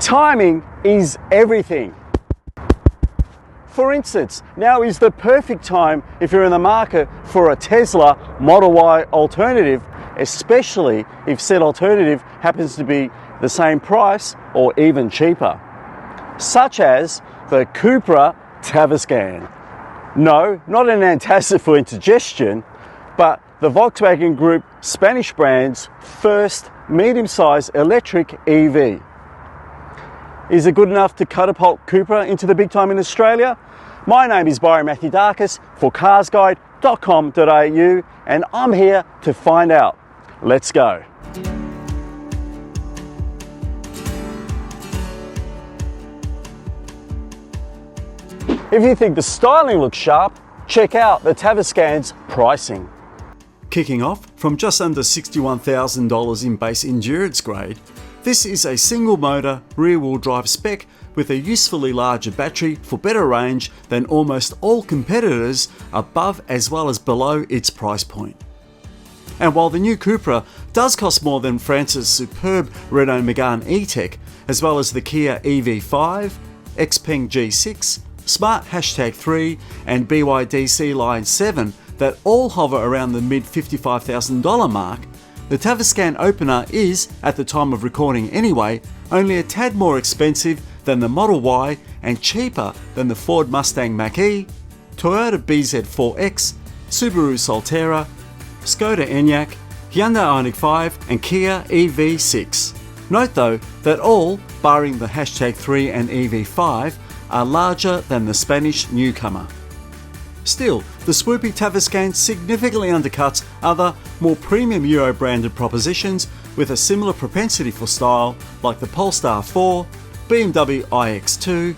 Timing is everything. For instance, now is the perfect time if you're in the market for a Tesla Model Y alternative, especially if said alternative happens to be the same price or even cheaper, such as the Cupra Tavascan. No, not an antacid for indigestion, but the Volkswagen Group Spanish brand's first medium-sized electric EV. Is it good enough to catapult Cupra into the big time in Australia? My name is Byron Mathioudakis for CarsGuide.com.au, and I'm here to find out. Let's go. If you think the styling looks sharp, check out the Tavascan's pricing. Kicking off from just under $61,000 in base endurance grade, this is a single motor rear-wheel drive spec with a usefully larger battery for better range than almost all competitors above as well as below its price point. And while the new Cupra does cost more than France's superb Renault Megane E-Tech, as well as the Kia EV5, Xpeng G6, Smart #3 and BYD Line 7 that all hover around the mid $55,000 mark, the Tavascan opener is, at the time of recording anyway, only a tad more expensive than the Model Y and cheaper than the Ford Mustang Mach-E, Toyota BZ4X, Subaru Solterra, Skoda Enyaq, Hyundai Ioniq 5 and Kia EV6. Note though that all, barring the #3 and EV5, are larger than the Spanish newcomer. Still, the swoopy Tavascan significantly undercuts other, more premium Euro branded propositions with a similar propensity for style like the Polestar 4, BMW iX2,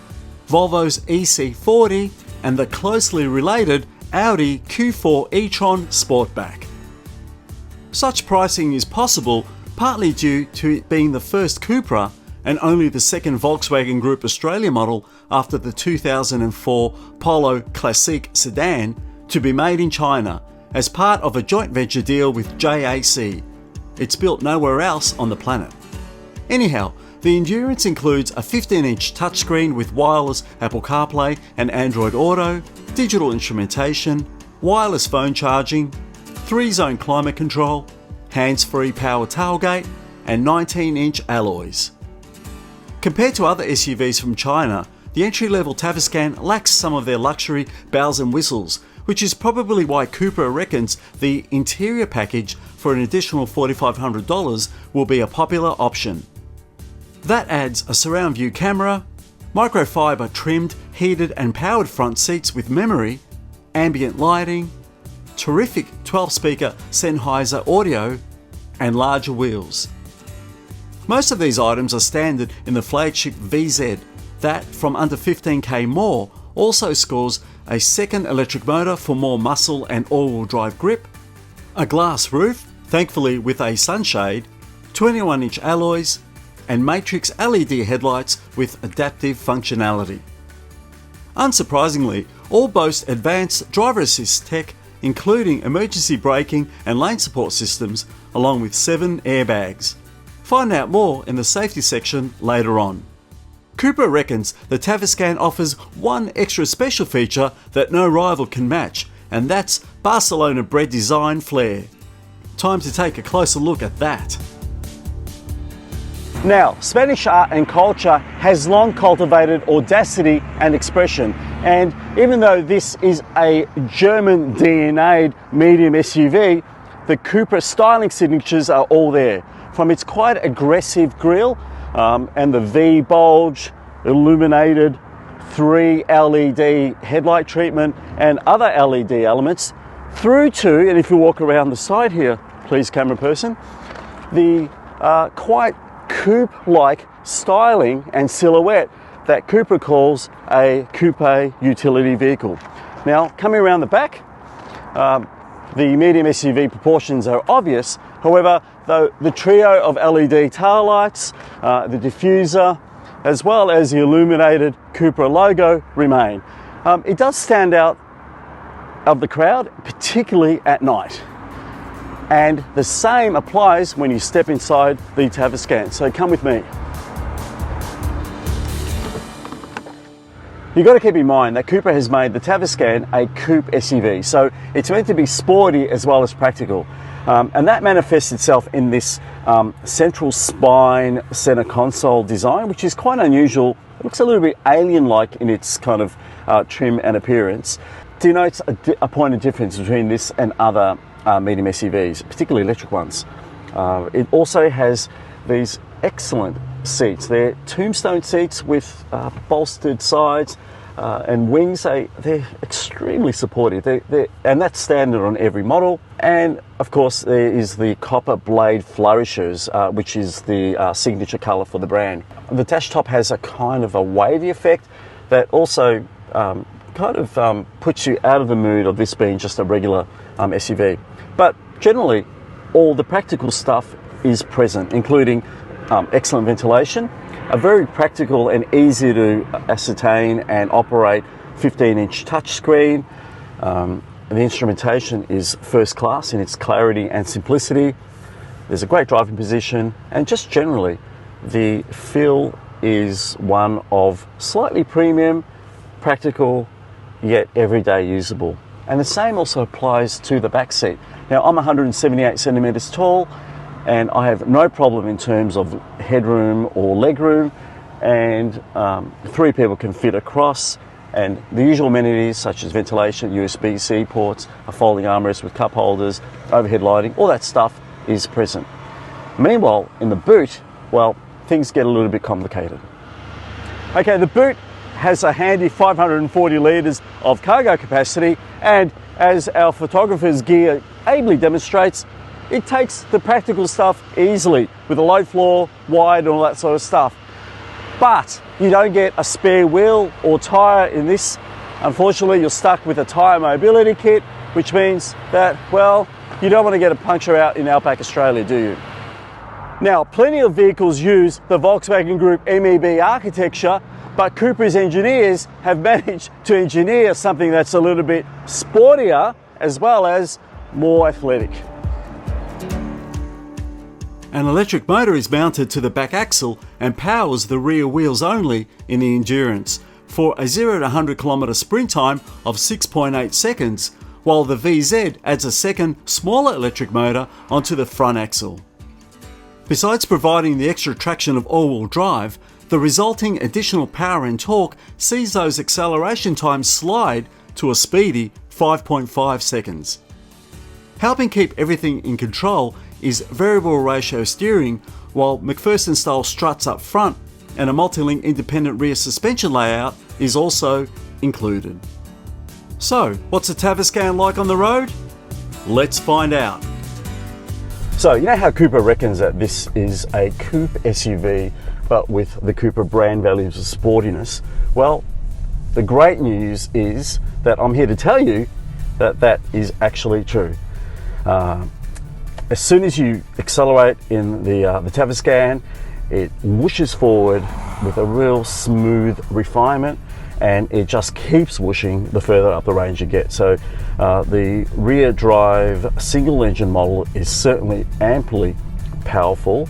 Volvo's EC40 and the closely related Audi Q4 e-tron Sportback. Such pricing is possible partly due to it being the first Cupra and only the second Volkswagen Group Australia model after the 2004 Polo Classique sedan to be made in China as part of a joint venture deal with JAC. It's built nowhere else on the planet. Anyhow, the endurance includes a 15-inch touchscreen with wireless Apple CarPlay and Android Auto, digital instrumentation, wireless phone charging, 3-zone climate control, hands-free power tailgate, and 19-inch alloys. Compared to other SUVs from China, the entry-level Tavascan lacks some of their luxury bells and whistles, which is probably why Cupra reckons the interior package for an additional $4,500 will be a popular option. That adds a surround view camera, microfiber trimmed, heated and powered front seats with memory, ambient lighting, terrific 12-speaker Sennheiser audio, and larger wheels. Most of these items are standard in the flagship VZ that, from under 15k more, also scores a second electric motor for more muscle and all-wheel drive grip, a glass roof, thankfully with a sunshade, 21-inch alloys, and matrix LED headlights with adaptive functionality. Unsurprisingly, all boast advanced driver assist tech, including emergency braking and lane support systems, along with 7 airbags. Find out more in the safety section later on. Cupra reckons the Tavascan offers one extra special feature that no rival can match, and that's Barcelona-bred design flair. Time to take a closer look at that. Now, Spanish art and culture has long cultivated audacity and expression, and even though this is a German DNA'd medium SUV, the Cupra styling signatures are all there. From its quite aggressive grille and the V-bulge, illuminated 3 LED headlight treatment and other LED elements, through to, and if you walk around the side here, please camera person, the quite coupe-like styling and silhouette that Cupra calls a coupe utility vehicle. Now, coming around the back, the medium SUV proportions are obvious. However, the trio of LED taillights, the diffuser, as well as the illuminated Cupra logo remain. It does stand out of the crowd, particularly at night. And the same applies when you step inside the Tavascan. So come with me. You've got to keep in mind that Cupra has made the Tavascan a coupe SUV, so it's meant to be sporty as well as practical. And that manifests itself in this central spine center console design, which is quite unusual. It looks a little bit alien-like in its kind of trim and appearance. Denotes a point of difference between this and other medium SUVs, particularly electric ones. It also has these excellent seats. They're tombstone seats with bolstered sides and wings. They're extremely supportive, and that's standard on every model. And of course there is the copper blade flourishes, which is the signature color for the brand. The dash top has a kind of a wavy effect that also puts you out of the mood of this being just a regular SUV. But generally all the practical stuff is present, including excellent ventilation, a very practical and easy to ascertain and operate 15-inch touchscreen. The instrumentation is first class in its clarity and simplicity. There's a great driving position, and just generally the feel is one of slightly premium, practical, yet everyday usable. And the same also applies to the back seat. Now, I'm 178 centimeters tall, and I have no problem in terms of headroom or legroom, and 3 people can fit across, and the usual amenities such as ventilation, USB-C ports, a folding armrest with cup holders, overhead lighting, all that stuff is present. Meanwhile, in the boot, well, things get a little bit complicated. Okay, the boot has a handy 540 litres of cargo capacity, and as our photographer's gear ably demonstrates, it takes the practical stuff easily with a low floor, wide, and all that sort of stuff. But you don't get a spare wheel or tyre in this. Unfortunately, you're stuck with a tyre mobility kit, which means that, well, you don't want to get a puncture out in outback Australia, do you? Now, plenty of vehicles use the Volkswagen Group MEB architecture, but Cupra's engineers have managed to engineer something that's a little bit sportier as well as more athletic. An electric motor is mounted to the back axle and powers the rear wheels only in the Endurance for a 0 to 100 km sprint time of 6.8 seconds, while the VZ adds a second, smaller electric motor onto the front axle. Besides providing the extra traction of all-wheel drive, the resulting additional power and torque sees those acceleration times slide to a speedy 5.5 seconds. Helping keep everything in control is variable ratio steering, while McPherson style struts up front and a multi-link independent rear suspension layout is also included. So, what's a Tavascan like on the road? Let's find out. So, you know how Cupra reckons that this is a coupe SUV, but with the Cupra brand values of sportiness? Well, the great news is that I'm here to tell you that that is actually true. As soon as you accelerate in the Tavascan, it whooshes forward with a real smooth refinement, and it just keeps whooshing the further up the range you get. So the rear drive single engine model is certainly amply powerful,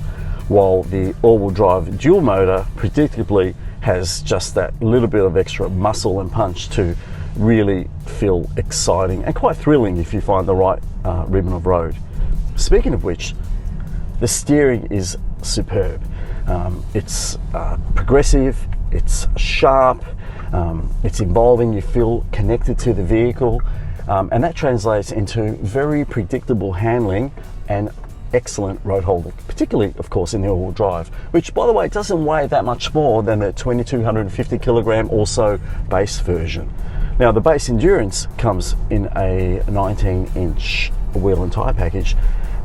while the all-wheel drive dual motor predictably has just that little bit of extra muscle and punch to really feel exciting and quite thrilling if you find the right ribbon of road. Speaking of which, the steering is superb. It's progressive, it's sharp, it's involving, you feel connected to the vehicle, and that translates into very predictable handling and excellent road holding, particularly of course in the all-wheel drive, which by the way doesn't weigh that much more than the 2250 kilogram or so base version. Now the base Endurance comes in a 19-inch wheel and tyre package,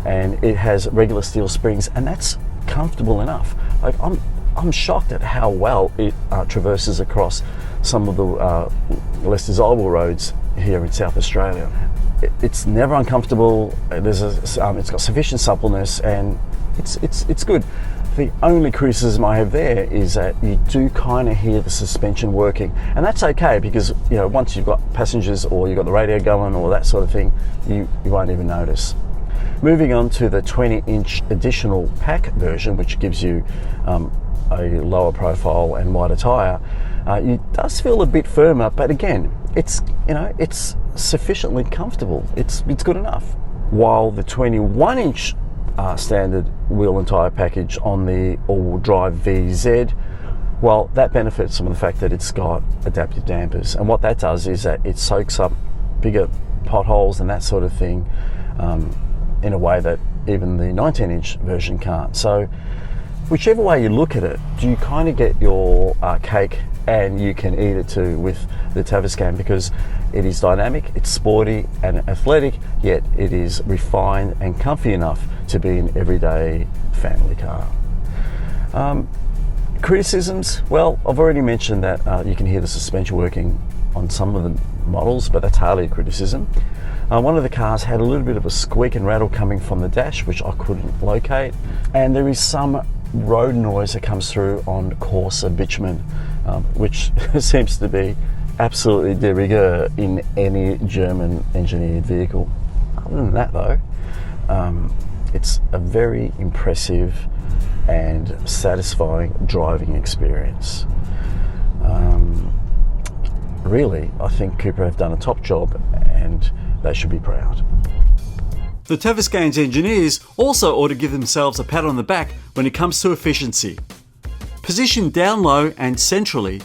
and it has regular steel springs, and that's comfortable enough. Like I'm shocked at how well it traverses across some of the less desirable roads here in South Australia. It's never uncomfortable. It's got sufficient suppleness, and it's good. The only criticism I have there is that you do kind of hear the suspension working, and that's okay because once you've got passengers or you've got the radio going or that sort of thing, you won't even notice. Moving on to the 20-inch additional pack version, which gives you a lower profile and wider tyre, it does feel a bit firmer, but again, it's sufficiently comfortable. It's good enough. While the 21-inch standard wheel and tyre package on the all-wheel drive VZ, well, that benefits from the fact that it's got adaptive dampers, and what that does is that it soaks up bigger potholes and that sort of thing in a way that even the 19-inch version can't. So whichever way you look at it, you kind of get your cake and you can eat it too with the Tavascan, because it is dynamic, it's sporty and athletic, yet it is refined and comfy enough to be an everyday family car. Criticisms, well, I've already mentioned that you can hear the suspension working on some of the models, but that's hardly a criticism. One of the cars had a little bit of a squeak and rattle coming from the dash, which I couldn't locate, and there is some road noise that comes through on coarser bitumen, which seems to be absolutely de rigueur in any German engineered vehicle. Other than that though, it's a very impressive and satisfying driving experience. Really, I think Cupra have done a top job and they should be proud. The Tavascan's engineers also ought to give themselves a pat on the back when it comes to efficiency. Positioned down low and centrally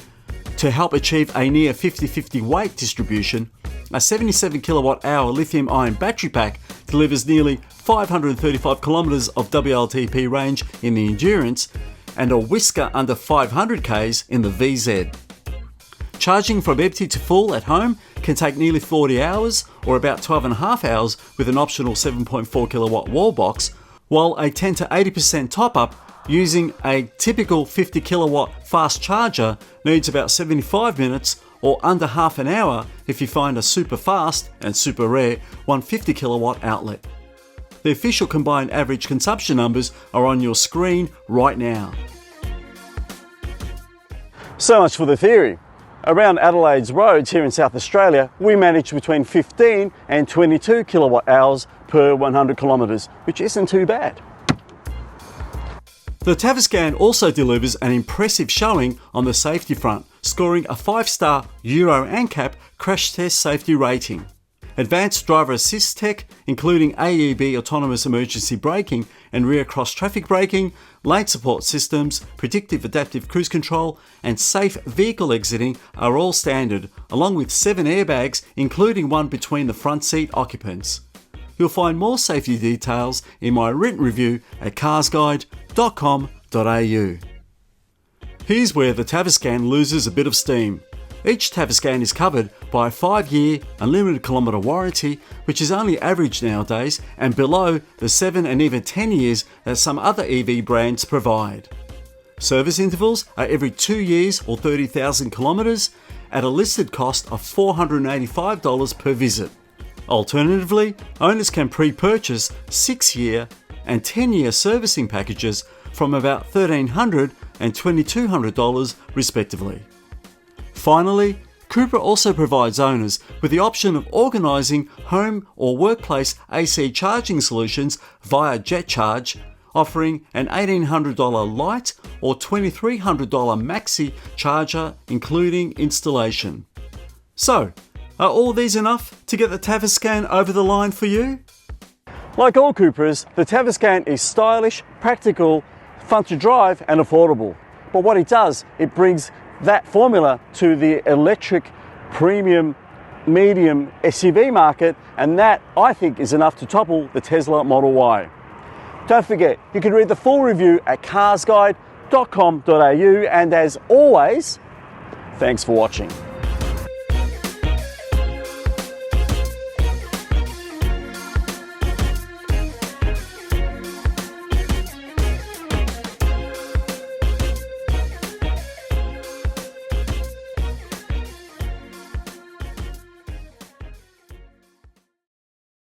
to help achieve a near 50-50 weight distribution, a 77 kilowatt-hour lithium-ion battery pack delivers nearly 535 kilometers of WLTP range in the Endurance and a whisker under 500 k's in the VZ. Charging from empty to full at home can take nearly 40 hours or about 12.5 hours with an optional 7.4 kilowatt wall box, while a 10 to 80% top-up using a typical 50 kilowatt fast charger needs about 75 minutes or under half an hour if you find a super fast and super rare 150 kilowatt outlet. The official combined average consumption numbers are on your screen right now. So much for the theory. Around Adelaide's roads here in South Australia, we manage between 15 and 22 kilowatt hours per 100 kilometres, which isn't too bad. The Tavascan also delivers an impressive showing on the safety front, scoring a 5-star Euro NCAP crash test safety rating. Advanced driver assist tech, including AEB autonomous emergency braking and rear cross traffic braking, lane support systems, predictive adaptive cruise control, and safe vehicle exiting are all standard, along with 7 airbags, including one between the front seat occupants. You'll find more safety details in my written review at CarsGuide.com.au. Here's where the Tavascan loses a bit of steam. Each Tavascan is covered by a 5-year unlimited kilometre warranty, which is only average nowadays and below the 7 and even 10 years that some other EV brands provide. Service intervals are every 2 years or 30,000 kilometres at a listed cost of $485 per visit. Alternatively, owners can pre-purchase 6-year and 10-year servicing packages from about $1,300 and $2,200 respectively. Finally, Cupra also provides owners with the option of organising home or workplace AC charging solutions via JetCharge, offering an $1,800 light or $2,300 maxi charger including installation. So, are all these enough to get the Tavascan over the line for you? Like all Cupras, the Tavascan is stylish, practical, fun to drive and affordable. But what it does, it brings that formula to the electric premium medium SUV market, and that I think is enough to topple the Tesla Model Y. Don't forget, you can read the full review at CarsGuide.com.au, and as always, thanks for watching.